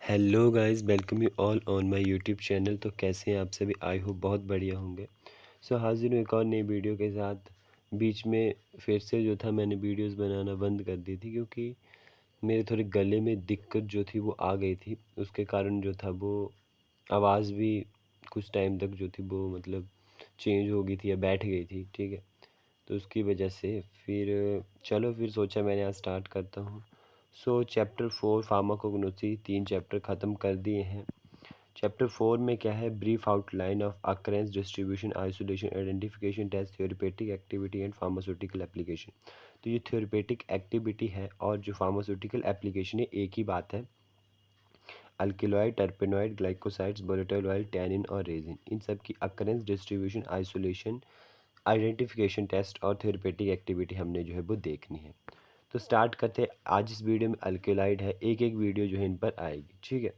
Hello guys, welcome you all on my YouTube channel. तो कैसे हैं आप सभी? आई होप बहुत बढ़िया होंगे। सो हाजिर हूँ एक और नई वीडियो के साथ। बीच में फिर से जो था मैंने वीडियोस बनाना बंद कर दी थी, क्योंकि मेरे थोड़े गले में दिक्कत जो थी वो आ गई थी। उसके कारण जो था वो आवाज़ भी कुछ टाइम तक जो थी वो मतलब चेंज हो गई थी या बैठ गई थी, ठीक है। तो उसकी वजह से फिर सोचा मैंने आज स्टार्ट करता हूँ। सो चैप्टर 4 फार्माकोग्नोसी 3 चैप्टर ख़त्म कर दिए हैं। चैप्टर 4 में क्या है? Brief outline of occurrence distribution isolation identification test therapeutic activity and pharmaceutical application. तो ये थ्योरेपेटिक एक्टिविटी है और जो फार्मास्यूटिकल एप्लीकेशन है एक ही बात है। Alkaloid, terpenoid, glycosides, volatile oil, tannin और रेजिन, इन सब की occurrence distribution isolation identification test और थेरेपेटिक एक्टिविटी हमने जो है वो देखनी है। तो स्टार्ट करते हैं। आज इस वीडियो में अल्केलाइड है, एक एक वीडियो जो है इन पर आएगी, ठीक है।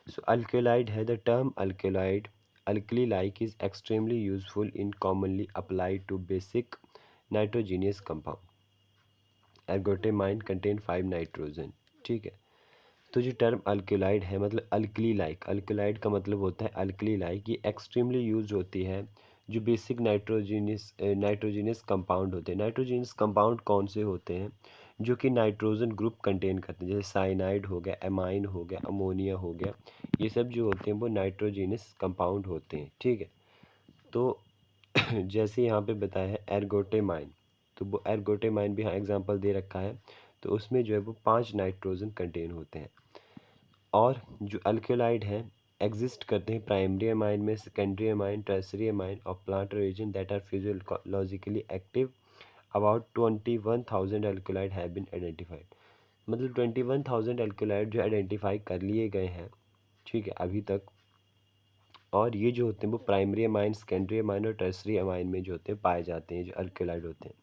सो अल्केलाइड है, the term alkaloid alkali like is extremely useful in commonly applied to basic nitrogenous compound ergotamine contain 5 nitrogen, ठीक है। तो जो टर्म अल्कलाइड है मतलब अल्कली लाइक, अल्कलाइड का मतलब होता है अल्कली लाइक। ये एक्सट्रीमली यूज होती है जो बेसिक नाइट्रोजिनस कंपाउंड होते हैं। नाइट्रोजिनस कंपाउंड कौन से होते हैं? जो कि नाइट्रोजन ग्रुप कंटेन करते हैं, जैसे साइनाइड हो गया, एमाइन हो गया, अमोनिया हो गया। ये सब जो होते हैं वो नाइट्रोजिनस कंपाउंड होते हैं, ठीक है। तो जैसे यहाँ पे बताया है एर्गोटेमाइन, तो वो एर्गोटेमाइन भी यहाँ एग्जांपल दे रखा है। तो उसमें जो है वो 5 नाइट्रोजन कंटेन होते हैं। और जो अल्कलाइड हैं एग्जिस्ट करते हैं प्राइमरी अमाइन में, सेकेंडरी अमाइन, टर्सरी अमाइन और plant reason that are physiologically active. About 21,000 alkaloid have been identified. मतलब 21,000 अल्कलाइड जो आइडेंटिफाई कर लिए गए हैं, ठीक है, अभी तक। और ये जो होते हैं वो प्राइमरी अमाइन, सेकेंडरी अमाइन और टर्सरी अमाइन में जो होते हैं पाए जाते हैं, जो अल्कलाइड होते हैं।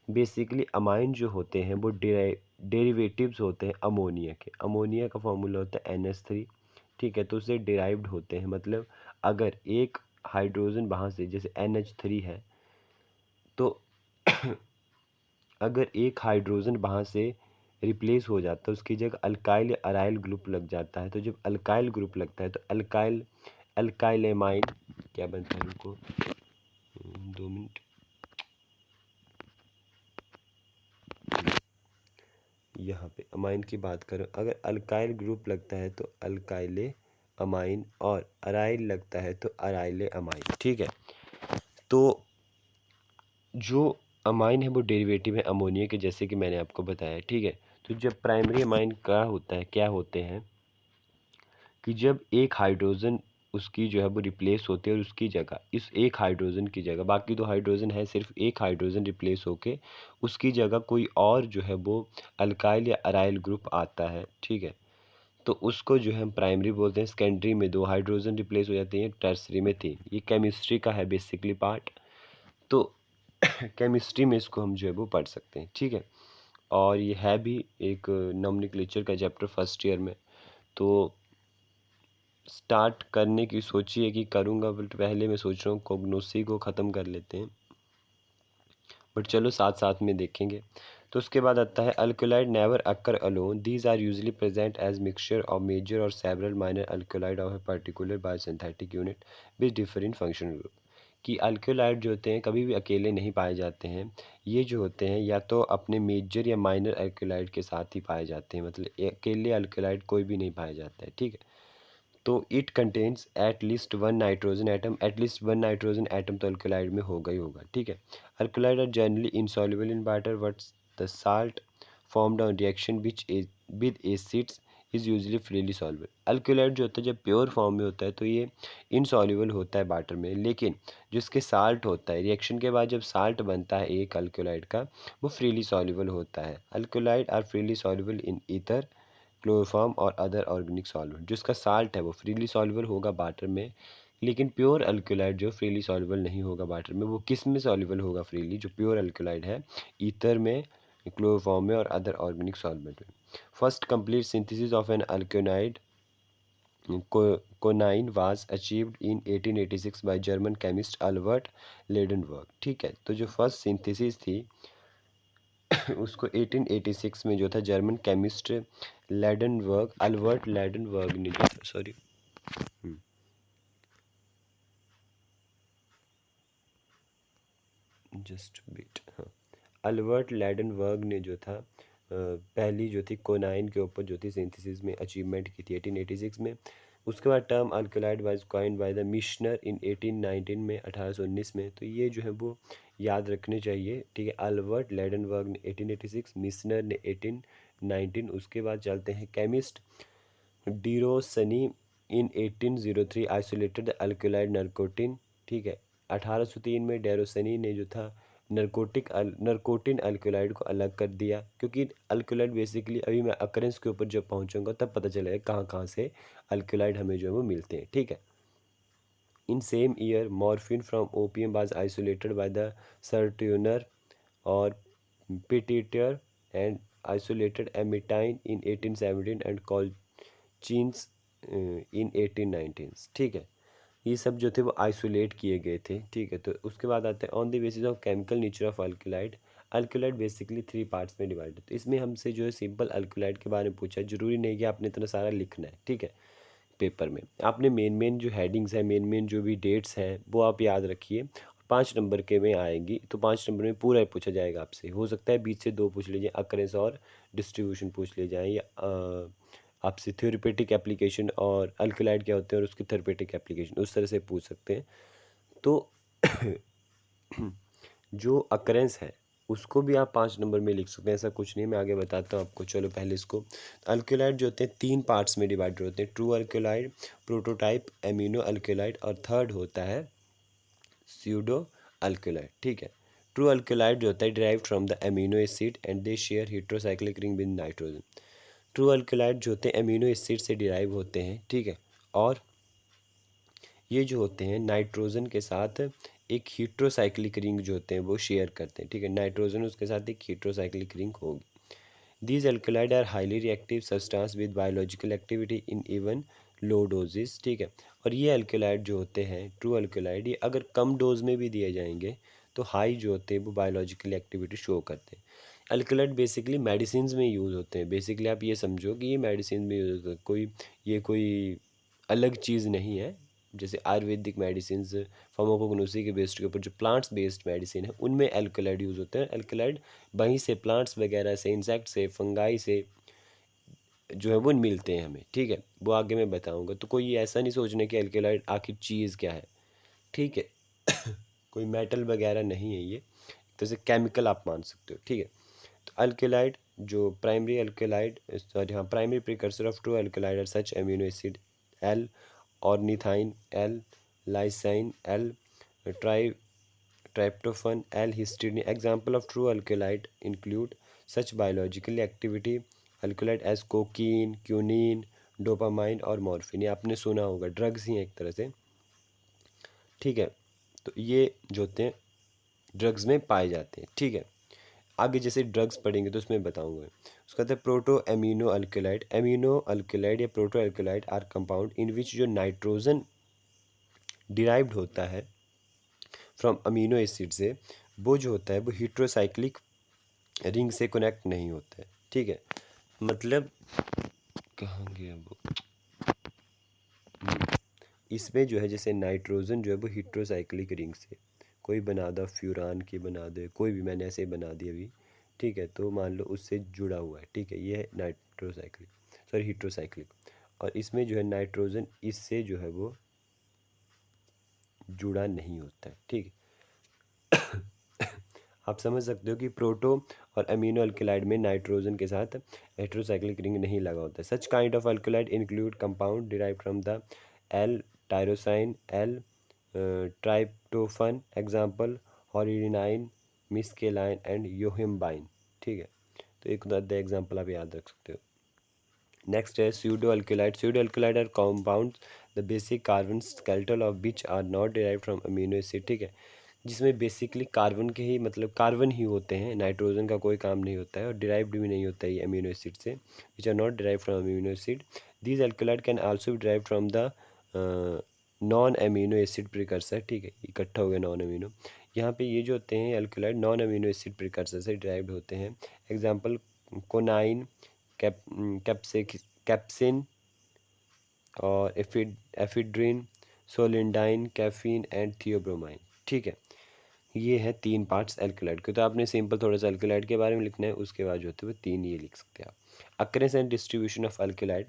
बेसिकली अमाइन जो होते हैं वो डेरिवेटिव्स होते हैं अमोनिया के। अमोनिया का फॉर्मूला होता है NH3, ठीक है। तो उससे डिराइव्ड होते हैं, मतलब अगर एक हाइड्रोजन वहाँ से, जैसे NH3 है, तो अगर एक हाइड्रोजन वहाँ से रिप्लेस हो जाता है, उसकी जगह अल्काइल या अराइल ग्रुप लग जाता है। तो जब अल्काइल ग्रुप लगता है तो अल्काइलेमाइन क्या बनता है? उनको 2 मिनट, यहाँ पे अमाइन की बात करें, अगर अल्काइल ग्रुप लगता है तो अल्काइले अमाइन और अराइल लगता है तो अराइले अमाइन, ठीक है। तो जो अमाइन है वो डेरिवेटिव है अमोनिया के, जैसे कि मैंने आपको बताया, ठीक है। तो जब प्राइमरी अमाइन का होता है, क्या होते हैं कि जब एक हाइड्रोजन उसकी जो है वो रिप्लेस होती है और उसकी जगह, इस एक हाइड्रोजन की जगह, बाकी दो हाइड्रोजन है, सिर्फ एक हाइड्रोजन रिप्लेस होके उसकी जगह कोई और जो है वो अल्काइल या अराइल ग्रुप आता है, ठीक है। तो उसको जो है हम प्राइमरी बोलते हैं। सेकेंडरी में 2 हाइड्रोजन रिप्लेस हो जाते हैं, टर्सरी में 3। ये केमिस्ट्री का है बेसिकली पार्ट। तो केमिस्ट्री में इसको हम जो है वो पढ़ सकते हैं, ठीक है। और ये है भी एक नॉमेनक्लेचर का चैप्टर फर्स्ट ईयर में। तो स्टार्ट करने की सोची है कि करूँगा, बट पहले मैं सोच रहा हूँ कोग्नोसी को ख़त्म कर लेते हैं, बट चलो साथ साथ में देखेंगे। तो उसके बाद आता है alkaloid never occur alone, these are usually present as mixture of major और several minor alkaloid of a particular biosynthetic unit which differ in functional group. कि अल्कलाइड जो होते हैं कभी भी अकेले नहीं पाए जाते हैं। ये जो होते हैं या तो अपने मेजर या माइनर अल्कलाइड के साथ ही पाए जाते हैं, मतलब अकेले अल्कलाइड कोई भी नहीं पाया जाता है, ठीक है। तो it contains at least 1 nitrogen atom, at least 1 nitrogen atom तो अल्कलाइड में होगा ही होगा, ठीक है। Alkaloid are generally insoluble in water, but the salt formed on reaction which is with acids is usually freely soluble। Alkaloid जो होता है जब प्योर फॉर्म में होता है तो ये इनसॉल्युबल होता है वाटर में, लेकिन जो इसके साल्ट होता है, रिएक्शन के बाद जब साल्ट बनता है एक अल्कलाइड का, वो फ्रीली सॉल्युबल होता है। Alkaloid are freely soluble in ether, chloroform और अदर ऑर्गेनिक सॉल्वेंट। जो इसका साल्ट है वो फ्रीली सॉल्युबल होगा वाटर में, लेकिन प्योर अल्कलाइड जो फ्रीली सॉल्युबल नहीं होगा वाटर में। वो किस में सॉल्युबल होगा फ्रीली? जो प्योर अल्कलाइड है, ईथर में, क्लोरोफॉर्म में और अदर ऑर्गेनिक सॉल्वेंट में। First complete synthesis of an alkaloid coniine was achieved in 1886 by German chemist Albert Ladenburg, ठीक है। तो जो फर्स्ट सिंथेसिस थी उसको 1886 में जो था जर्मन केमिस्ट लैडनबर्ग, अल्बर्ट लैडनबर्ग ने जो था, सॉरी, जस्ट बीट, हाँ, अल्बर्ट लैडनबर्ग ने जो था पहली जो थी कोनाइन के ऊपर जो थी सिंथेसिस में अचीवमेंट की थी 1886 में। उसके बाद term alkaloid was coined by the Meissner in 1819 में, 1819 में। तो ये जो है वो याद रखने चाहिए, ठीक है। अल्बर्ट लैडनबर्ग ने 1886, मिशनर ने 1819। उसके बाद चलते हैं chemist Derosne in 1803 isolated the alkaloid narcotine, ठीक है। 1803 में डेरोसनी ने जो था नरकोटिन अल्कलाइड को अलग कर दिया, क्योंकि अल्कलाइड बेसिकली अभी मैं अकरेंस के ऊपर जब पहुंचूंगा तब पता चलेगा कहाँ कहाँ से अल्कलाइड हमें जो है वो मिलते हैं, ठीक है। In same year morphine from opium was isolated by the Serturner और Pelletier and isolated emetine in 1817 and चीन्स इन 1819, ठीक है। ये सब जो थे वो आइसोलेट किए गए थे, ठीक है। तो उसके बाद आते हैं on the basis of chemical nature of alkaloid. Alkaloid basically 3 parts में डिवाइड है। तो इसमें हमसे जो है सिंपल अल्कलाइड के बारे में पूछा है, जरूरी नहीं कि आपने इतना सारा लिखना है, ठीक है। पेपर में आपने मेन मेन जो हेडिंग्स हैं, मेन मेन जो भी डेट्स हैं वो आप याद रखिए। 5 नंबर के में आएंगी, तो 5 नंबर में पूरा पूछा जाएगा आपसे। हो सकता है बीच से 2 पूछ लीजिए, अकरेंस और डिस्ट्रीब्यूशन पूछ ले जाएँ, या आपसे थ्योरेटिक एप्लीकेशन और अल्कलाइड क्या होते हैं और उसकी थ्योरेटिक एप्लीकेशन उस तरह से पूछ सकते हैं। तो जो अकरेंस है उसको भी आप 5 नंबर में लिख सकते हैं, ऐसा कुछ नहीं, मैं आगे बताता हूँ आपको। चलो पहले इसको, अल्कलाइड जो होते हैं 3 पार्ट्स में डिवाइड होते हैं, true alkaloid, prototype, amino alkaloid, और थर्ड होता है स्यूडो अल्कलाइड, ठीक है। ट्रू अल्कलाइड जो होता है derived from the amino acid and they share heterocyclic ring with nitrogen. True alkaloid जो होते हैं एमिनो एसिड से डिराइव होते हैं, ठीक है, और ये जो होते हैं नाइट्रोजन के साथ एक हीट्रोसाइक्लिक रिंग जो होते हैं वो शेयर करते हैं, ठीक है। नाइट्रोजन उसके साथ एक हीट्रोसाइक्लिक रिंग होगी। These alkaloid are highly reactive substance with biological activity in even low doses, ठीक है। और ये अल्कलाइड जो होते हैं ट्रू अल्कलाइड, ये अगर कम डोज में भी दिए जाएंगे तो हाई जो होते हैं वो बायोलॉजिकल एक्टिविटी शो करते हैं। अल्कलाइड बेसिकली मेडिसिन में यूज़ होते हैं। बेसिकली आप ये समझो कि ये मेडिसिन में यूज़ होते हैं, कोई अलग चीज़ नहीं है। जैसे आयुर्वेदिक मेडिसिन, फार्माकोग्नोसी के बेस्ड के ऊपर जो प्लांट्स बेस्ड मेडिसिन है उनमें अल्कलाइड यूज़ होते हैं। अल्कलाइड वहीं से प्लांट्स वगैरह से, इंसेक्ट से, फंगाई से जो है वो मिलते हैं हमें, ठीक है। वो आगे मैं बताऊंगा। तो कोई ऐसा नहीं सोचना कि अल्कलाइड आखिर चीज़ क्या है, ठीक है। कोई मेटल वगैरह नहीं है ये, तो इसे केमिकल आप मान सकते हो, ठीक है। तो अल्कलाइड जो प्राइमरी अल्कलाइड, सॉरी हाँ, primary precursor of true alkaloid are such amino acid L, ornithine L, lysine L, try tryptophan, L-histidine. Example of true alkaloid include such biological activity alkaloid as cocaine, quinine, dopamine और morphine. ये आपने सुना होगा, drugs ही हैं एक तरह से, ठीक है। तो ये जो होते हैं ड्रग्स में पाए जाते हैं, ठीक है। आगे जैसे ड्रग्स पढ़ेंगे तो उसमें बताऊंगा। उसका कहते हैं proto amino alkaloid. Amino alkaloid या proto alkaloid are compound in which जो नाइट्रोजन डिराइव्ड होता है फ्रॉम अमीनो एसिड से, वो जो होता है वो हीट्रोसाइक्लिक रिंग से कनेक्ट नहीं होता है, ठीक है। मतलब कहाँ गया वो, इसमें जो है जैसे नाइट्रोजन जो है वो हीट्रोसाइक्लिक रिंग से कोई बना दो, फ्यूरान की बना दे, कोई भी, मैंने ऐसे ही बना दी अभी, ठीक है। तो मान लो उससे जुड़ा हुआ है, ठीक है, ये है नाइट्रोसाइक्लिक, सॉरी हीट्रोसाइक्लिक। और इसमें जो है नाइट्रोजन इससे जो है वो जुड़ा नहीं होता है, ठीक है। आप समझ सकते हो कि प्रोटो और अमीनो अल्कलाइड में नाइट्रोजन के साथ हेटेरोसाइक्लिक रिंग नहीं लगा होता है। Such kind of alkaloid include compound derive from the L tyrosine, L tryptophan, example hordenine, mescaline and yohimbine, ठीक है। तो एक आधा एग्जांपल आप याद रख सकते हो। नेक्स्ट है pseudo alkaloid. Pseudo alkaloid are compounds the basic carbon skeletal of which are not derive from amino acid, ठीक है। जिसमें बेसिकली कार्बन के ही, मतलब कार्बन ही होते हैं, नाइट्रोजन का कोई काम नहीं होता है, और डिराइव्ड भी नहीं होता है ये अमीनो एसिड से, which are not derive from amino acid. These alkaloid can also be derive from the non amino acid precursor, ठीक है, इकट्ठा हो गया नॉन अमीनो। यहाँ पे ये जो होते हैं alkaloid non amino acid precursor से डिराइव्ड होते हैं। एग्जाम्पल कोनाइन, कैप्सिन और एफिड्रिन, सोलिंडाइन, कैफीन एंड थियोब्रोमाइन। ठीक है, ये है 3 पार्ट्स एल्कलॉइड के। तो आपने सिंपल थोड़ा सा एल्कलॉइड के बारे में लिखना है, उसके बाद जो होते हैं वो 3 ये लिख सकते हैं आप। Occurrence and distribution of alkaloid.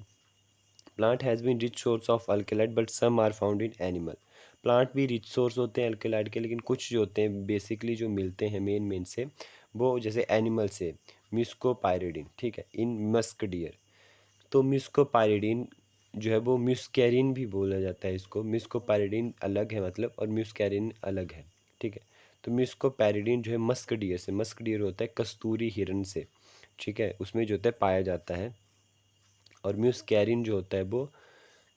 Plant has been rich source of alkaloid but some are found in animal. Plant भी रिच सोर्स होते हैं अल्कलैड के, लेकिन कुछ जो होते हैं बेसिकली जो मिलते हैं मेन से, वो जैसे एनिमल से म्यूस्कोपायरिडिन, ठीक है, इन मस्क डियर। तो म्यूस्कोपायरिडिन जो है वो म्यूस्कैरिन भी बोला जाता है इसको। म्यूस्कोपायरिडिन अलग है मतलब, और म्यूस्कैरिन अलग है, ठीक है। तो म्यूस्कोपायरिडिन जो है मस्क डियर से, मस्क डियर होता है कस्तूरी हिरन से, ठीक है, उसमें जो होता है पाया जाता है। और म्यूस्कैरिन जो होता है वो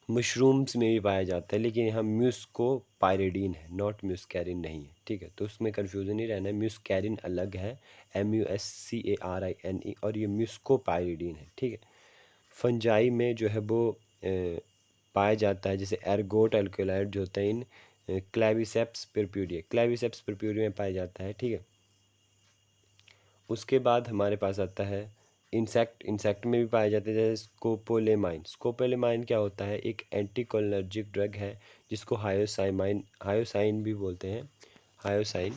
मशरूम्स में भी पाया जाता है, लेकिन यहाँ म्यूस्कोपायरिडीन है, नॉट म्यूस्कैरिन नहीं है, ठीक है। तो उसमें कन्फ्यूज़न नहीं रहना है, म्यूस्कैरिन अलग है, MUSCARINE, और ये म्यूस्कोपायरिडीन है, ठीक है। फंजाई में जो है वो पाया जाता है, जैसे एर्गोट एल्कोलाइड जो होता है इन क्लेविसेप्स परप्यूडिया, क्लेविसेप्स परप्यूडिया में पाया जाता है, ठीक है। उसके बाद हमारे पास आता है इंसेक्ट में भी पाया जाता है, जैसे स्कोपोलेमाइन। स्कोपोलेमाइन क्या होता है, एक एंटीकोलिनर्जिक ड्रग है जिसको हायोसाइन भी बोलते हैं। हायोसाइन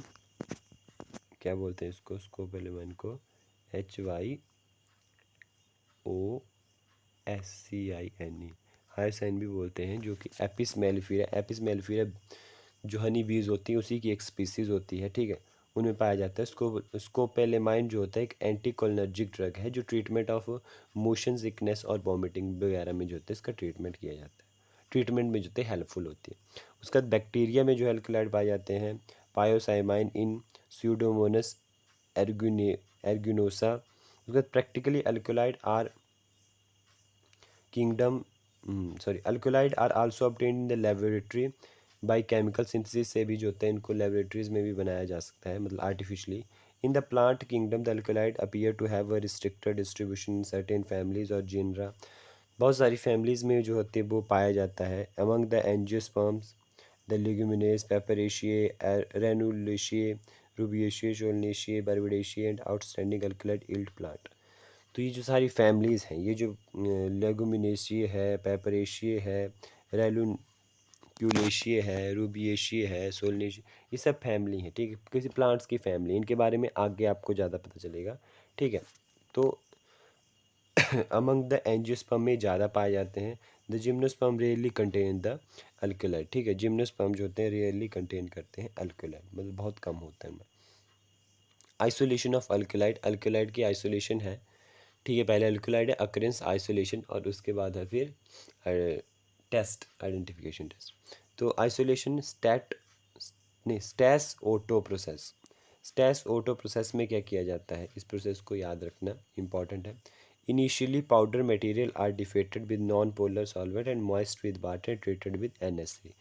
क्या बोलते हैं इसको, स्कोपोलेमाइन को HYOSCINE, हायोसाइन भी बोलते हैं, जो कि एपिस मेलिफेरा जो हनी बीज होती है उसी की एक स्पीसीज़ होती है, ठीक है, उनमें पाया जाता है। स्कोपोलेमाइन जो होता है एक एंटीकोलिनर्जिक ड्रग है, जो ट्रीटमेंट ऑफ मोशन सिकनेस और वॉमिटिंग वगैरह में जो होता है इसका ट्रीटमेंट किया जाता है, ट्रीटमेंट में जो होते हेल्पफुल होती है। उसके बाद बैक्टीरिया में जो एल्कलॉइड पाए जाते हैं, पायोसाइमाइन इन स्यूडोमोनस एर्गुनोसा। उसके बाद practically alkaloid are alkaloid are also obtained in the laboratory by chemical synthesis, से भी जो होते हैं इनको लेबोरेटरीज में भी बनाया जा सकता है, मतलब artificially. In the plant kingdom the alkaloid appear to have a restricted distribution in certain families और जीनरा। बहुत सारी फैमिलीज में जो होते हैं वो पाया जाता है। Among the angiosperms the Leguminosae, Papaveraceae, Ranunculaceae, Rubiaceae, Solanaceae, Berberidaceae and outstanding alkaloid yield plant. तो ये जो सारी फैमिलीज़ हैं, ये जो लेगुमिनेशिए है, पेपरेशिए है, रेलुनक्यूलेशिए है, रूबिएशिए है, सोलनेशिए, ये सब फैमिली हैं, ठीक है, किसी प्लांट्स की फैमिली। इनके बारे में आगे आपको ज़्यादा पता चलेगा, ठीक है। तो अमंग द एंजियोस्पर्म में ज़्यादा पाए जाते हैं। The gymnosperm rarely contain the alkaloid, ठीक है, जिम्नोस्पर्म जो होते हैं रेयरली कंटेन करते हैं अल्कोलाइड, मतलब बहुत कम होता है इनमें। आइसोलेशन ऑफ अल्कोलाइड, अल्कोलाइड की आइसोलेशन है, ठीक है, पहले अल्कोलाइड है, अकरेंस, आइसोलेशन, और उसके बाद है फिर टेस्ट, आइडेंटिफिकेशन टेस्ट। तो isolation Stas Otto process. Stas Otto process में क्या किया जाता है, इस प्रोसेस को याद रखना इंपॉर्टेंट है। Initially powder material are defatted with non polar solvent and moist with water treated with NS3।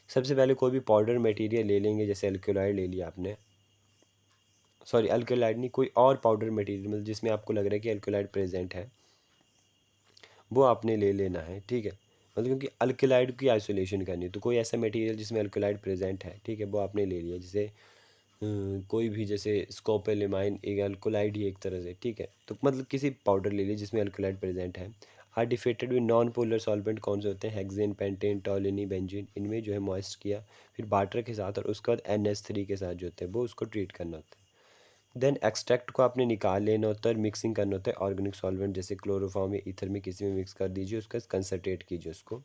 सबसे पहले कोई भी पाउडर मटेरियल ले लेंगे, जैसे अल्कोलाइड ले लिया आपने, सॉरी अल्कोलाइड नहीं, कोई और पाउडर मटेरियल मतलब जिसमें आपको लग रहा है कि अल्कोलाइड प्रेजेंट है, वो आपने ले लेना है, ठीक है, मतलब क्योंकि अल्कलाइड की आइसोलेशन करनी है, तो कोई ऐसा मटेरियल जिसमें अल्कलाइड प्रेजेंट है, ठीक है, वो आपने ले लिया। जैसे कोई भी, जैसे स्कोपोलेमाइन एक अल्कोलाइड ही एक तरह से, ठीक है, तो मतलब किसी पाउडर ले लीजिए जिसमें अल्कलाइड प्रेजेंट है। Are defatted with non polar solvent कौन से होते हैं, हेक्सेन, पेंटेन, टॉलिनी, बेंजीन, इनमें जो है मॉइस्ट किया फिर वाटर के साथ, और उसके बाद NH3 के साथ जो होते हैं वो उसको ट्रीट करना होता है। देन एक्सट्रैक्ट को आपने निकाल लेना होता है और मिक्सिंग करना होता है ऑर्गेनिक सॉल्वेंट, जैसे क्लोरोफॉर्म या ईथर में किसी में मिक्स कर दीजिए, उसका कंसनट्रेट कीजिए उसको।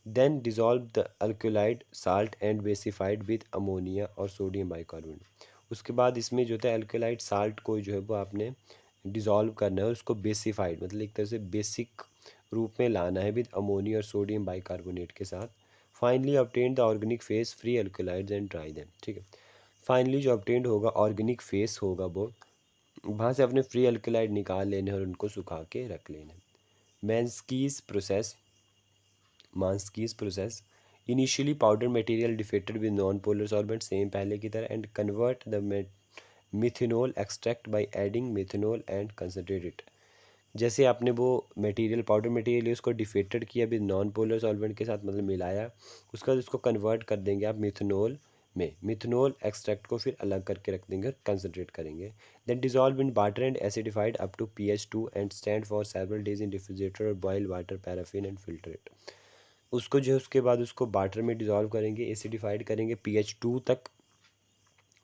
Then dissolve the alkaloid salt and basified with ammonia और सोडियम बाइकार्बोनेट। उसके बाद इसमें जो है अल्कोलाइड साल्ट को जो है वो आपने डिज़ोल्व करना है, उसको बेसिफाइड मतलब एक तरह से बेसिक रूप में लाना है विद अमोनिया और सोडियम बाइकार्बोनेट के साथ। Finally obtain the organic face free alkaloids and dry them, ठीक है। फाइनली जो ऑब्टेन्ड होगा ऑर्गेनिक फेस होगा, वो वहाँ से अपने फ्री अल्कलाइड निकाल लेने और उनको सुखा के रख लेना। Manske's process initially powder material defatted with non polar solvent, same पहले की तरह, and convert the methanol extract by adding methanol and concentrate it. जैसे आपने वो मटेरियल पाउडर मटेरियल है उसको डिफेक्टेड किया विद नॉन पोलर सॉल्वेंट के साथ, मतलब मिलाया, उसका उसको कन्वर्ट कर देंगे आप मिथेनॉल में मिथनॉल एक्सट्रैक्ट को फिर अलग करके रख देंगे और कंसनट्रेट करेंगे। Then dissolve in water and acidified up to pH 2 and stand for several days in refrigerator और boil water paraffin and filter it. उसको जो है उसके बाद उसको वाटर में डिजॉल्व करेंगे, एसिडिफाइड करेंगे pH 2 तक,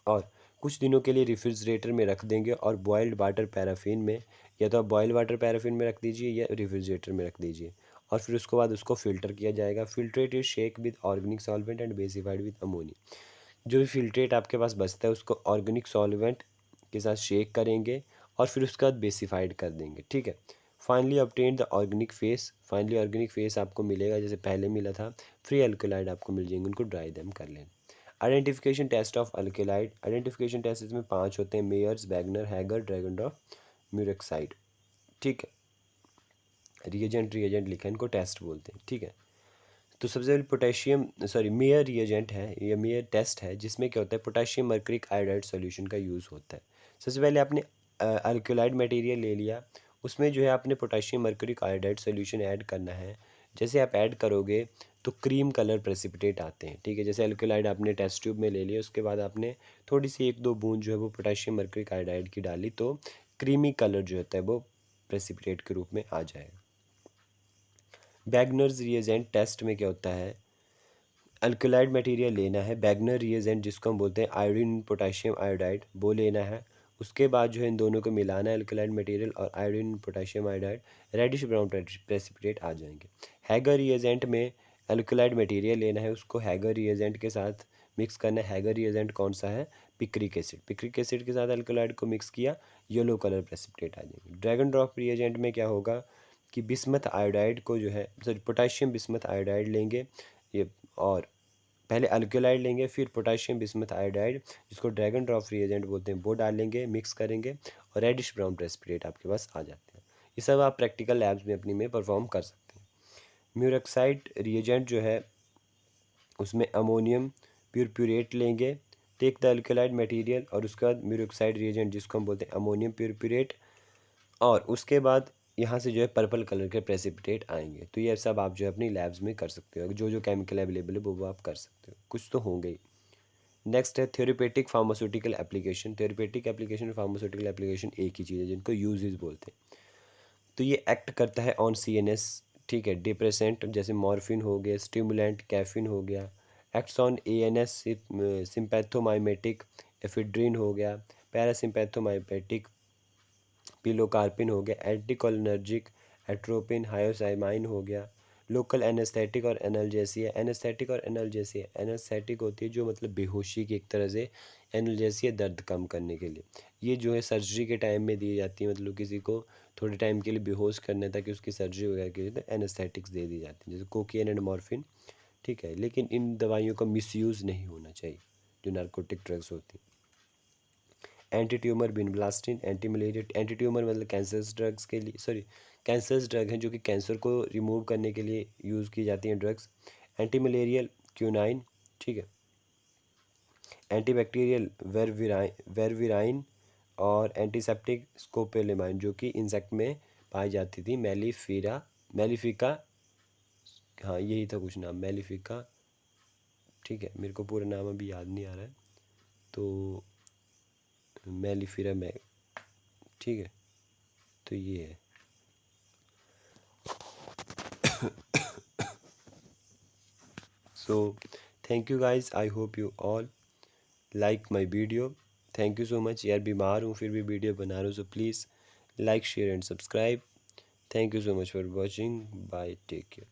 और कुछ दिनों के लिए रेफ्रिजरेटर में रख देंगे और बॉयल्ड वाटर पैराफिन में, या तो आप बॉयल वाटर पैराफिन में रख दीजिए या रेफ्रिजरेटर में रख दीजिए, और फिर उसके बाद उसको फ़िल्टर किया जाएगा। Filtrate is shake with organic solvent and basified with ammonia. जो भी फिल्ट्रेट आपके पास बचता है उसको ऑर्गेनिक सॉल्वेंट के साथ शेक करेंगे और फिर उसके बाद बेसिफाइड कर देंगे, ठीक है। Finally obtain the organic face. Finally organic face आपको मिलेगा जैसे पहले मिला था। फ्री अल्कलाइड आपको मिल जाएंगे, उनको ड्राई देम कर लें। Identification test of alkaloid. Identification test इसमें 5 होते हैं: Mayer's, Wagner, Hager, Dragendorff, murexide, ठीक है। रिएजेंट लिखा है, इनको टेस्ट बोलते हैं, ठीक है। तो सबसे पहले मेयर रिएजेंट है, ये मेयर टेस्ट है जिसमें क्या होता है, पोटेशियम मर्क्यूरिक आयोडाइड सॉल्यूशन का यूज़ होता है। सबसे पहले आपने अल्कलाइड मटेरियल ले लिया, उसमें जो है आपने potassium mercuric iodide solution add करना है। जैसे आप ऐड करोगे तो क्रीम कलर प्रेसिपिटेट आते हैं, ठीक है। जैसे अल्कलाइड आपने टेस्ट ट्यूब में ले लिया, उसके बाद आपने थोड़ी सी 1-2 बूंद जो है वो पोटेशियम मर्क्यूरिक आयोडाइड की डाली, तो क्रीमी कलर जो होता है वो प्रेसिपिटेट के रूप में आ जाएगा। बैगनर्स रिएजेंट टेस्ट में क्या होता है, अल्कलाइड मटेरियल लेना है, बैगनर रिएजेंट जिसको हम बोलते हैं आयोडीन पोटेशियम आयोडाइड, वो लेना है। उसके बाद जो है इन दोनों को मिलाना है, अल्कलाइड मटेरियल और iodine potassium iodide, reddish brown precipitate आ जाएंगे। हैगर रिएजेंट में अल्कलाइड मटेरियल लेना है, उसको हैगर रिएजेंट के साथ मिक्स करना है। हैगर रिएजेंट कौन सा है, पिक्रिक एसिड। पिक्रिक एसिड के साथ अल्कलाइड को मिक्स किया, येलो कलर प्रेसिपिटेट आ जाएंगे। ड्रैगन ड्रॉप रिएजेंट में क्या होगा कि बिस्मथ आयोडाइड को जो है, सॉरी, पोटेशियम बिस्मथ आयोडाइड लेंगे ये, और पहले अल्कलाइड लेंगे फिर पोटेशियम बिस्मथ आयोडाइड जिसको ड्रैगन ड्रॉप रिएजेंट बोलते हैं, वो डालेंगे, मिक्स करेंगे और रेडिश ब्राउन प्रेसिपिटेट आपके पास आ जाते हैं। ये सब आप प्रैक्टिकल लैब्स में अपनी में परफॉर्म कर सकते हैं। म्यूरेक्साइड रिएजेंट जो है उसमें अमोनियम प्यूरप्यूरेट लेंगे, टेक द अल्कलाइड मटेरियल, और उसके बाद म्यूरेक्साइड रिएजेंट जिसको हम बोलते हैं अमोनियम प्यूरप्यूरेट, और उसके बाद यहाँ से जो है पर्पल कलर के प्रेसिपिटेट आएंगे। तो ये सब आप जो है अपनी लैब्स में कर सकते हो, जो जो केमिकल अवेलेबल है वो आप कर सकते हो, कुछ तो होंगे ही। नेक्स्ट है थ्योरेपेटिक फार्मास्यूटिकल एप्लीकेशन। थ्योरेपेटिक एप्लीकेशन और फार्मास्यूटिकल एप्लीकेशन एक ही चीज़ है, जिनको यूजेस बोलते हैं। तो ये एक्ट करता है ऑन CNS, ठीक है। डिप्रेसेंट जैसे मॉर्फिन हो गया, स्टिमुलेंट कैफीन हो गया। Acts on ANS, sympathomimetic, ephedrine हो गया। पैरासिम्पैथोमाइमेटिक, पिलोकार्पिन हो गया। एंटीकोलिनर्जिक, एट्रोपिन, हायोसाइमाइन हो गया। लोकल एनेस्थेटिक और एनाल्जेसिया। एनेस्थेटिक और एनाल्जेसिया, एनेस्थेटिक होती है जो मतलब बेहोशी की एक तरह से, एनाल्जेसिया दर्द कम करने के लिए। ये जो है सर्जरी के टाइम में दी जाती है, मतलब किसी को थोड़े टाइम के लिए बेहोश करने ताकि उसकी सर्जरी वगैरह के लिए, तो एनेस्थेटिक्स दे दी जाती है जैसे कोकेन एंड मॉर्फिन, ठीक है। लेकिन इन दवाइयों का मिसयूज़ नहीं होना चाहिए, जो नार्कोटिक ड्रग्स होती हैं। Anti tumour vinblastine, anti malaria. Anti tumour मतलब कैंसर्स ड्रग्स के लिए, सॉरी, कैंसर्स ड्रग हैं जो कि कैंसर को रिमूव करने के लिए यूज़ की जाती हैं ड्रग्स। एंटी मलेरियल क्यूनाइन, ठीक है। एंटी बैक्टीरियल वेरविराइन, और एंटीसेप्टिक स्कोपोलामाइन जो कि इंसेक्ट में पाई जाती थी, मेलिफिका, हाँ यही था कुछ नाम, मेलिफिका, ठीक है। मेरे को पूरा नाम अभी याद नहीं आ रहा है, तो मेलिफिरा में, ठीक है। तो ये है। So thank you guys, I hope you all like my video. Thank you so much यार, बीमार हूँ फिर भी वीडियो बना रहा हूँ, so please like, share and subscribe. Thank you so much for watching. Bye, take care.